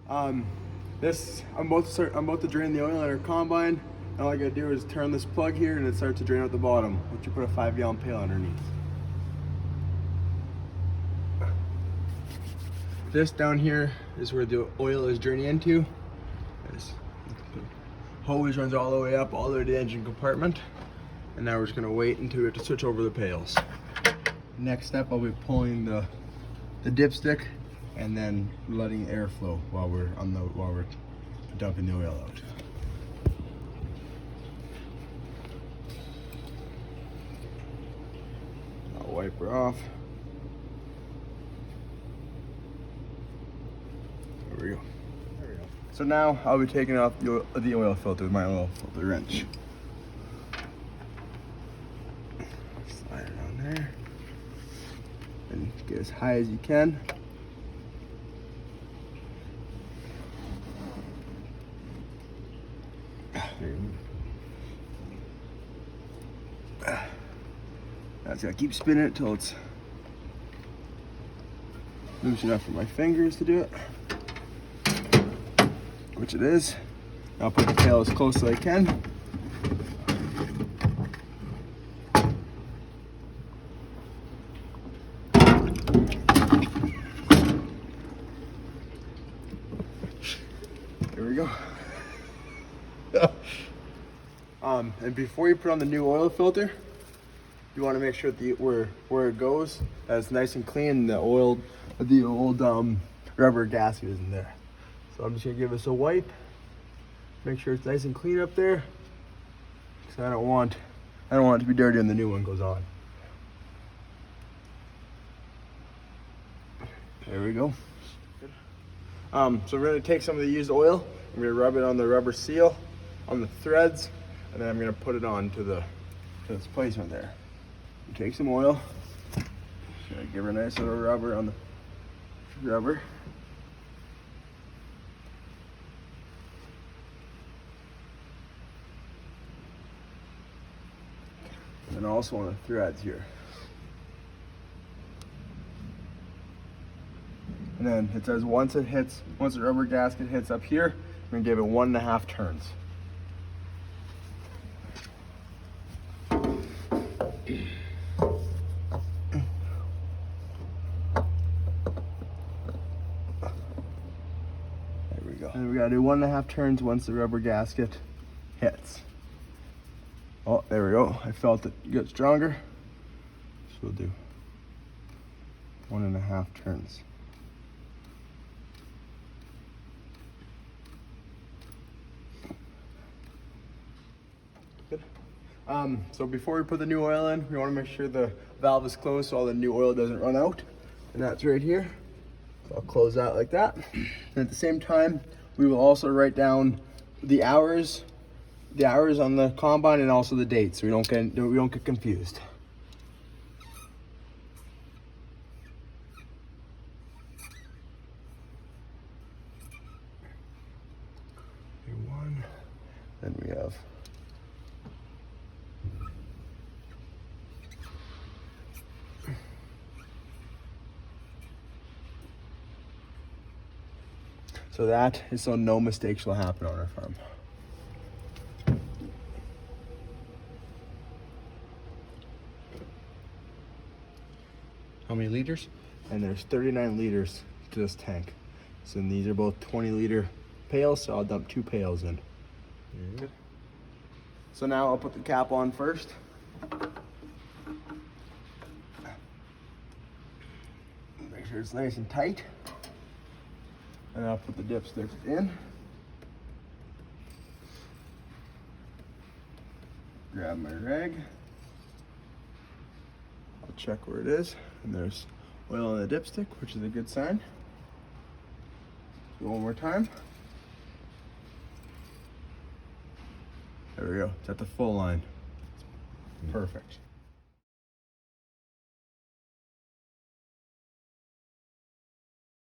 Um, I'm about to drain the oil in our combine. And all I gotta do is turn this plug here and it starts to drain out the bottom, which you put a 5-gallon pail underneath. This down here is where the oil is draining into. This hose runs all the way up, all the way to the engine compartment. And now we're just gonna wait until we have to switch over the pails. Next step, I'll be pulling the dipstick and then letting air flow while we're dumping the oil out. I'll wipe her off. There we go. So now I'll be taking off the oil filter with my oil filter wrench. Slide it on there. And get as high as you can. Now it's gotta keep spinning it till it's loose enough for my fingers to do it, which it is. I'll put the tail as close as I can. There we go. And before you put on the new oil filter, you want to make sure that where it goes, that it's nice and clean, and the old rubber gasket isn't there. So I'm just gonna give this a wipe, make sure it's nice and clean up there, because I don't want it to be dirty when the new one goes on. There we go. So we're gonna take some of the used oil, I'm gonna rub it on the rubber seal, on the threads, and then I'm gonna put it on to this placement there. You take some oil, give her a nice little rubber on the rubber. And then also on the threads here. And then it says once the rubber gasket hits up here, we're gonna give it 1.5 turns. And we gotta do 1.5 turns once the rubber gasket hits. Oh, there we go. I felt it get stronger. So we'll do 1.5 turns. Good. So before we put the new oil in, we want to make sure the valve is closed so all the new oil doesn't run out. And that's right here. So I'll close that like that. And at the same time, we will also write down the hours on the combine and also the dates, so we don't get confused. One, then we have so that is so no mistakes will happen on our farm. How many liters? And there's 39 liters to this tank. So these are both 20-liter pails, so I'll dump 2 pails in. Good. So now I'll put the cap on first. Make sure it's nice and tight. And I'll put the dipsticks in. Grab my rag. I'll check where it is. And there's oil on the dipstick, which is a good sign. So one more time. There we go. It's at the full line. Perfect.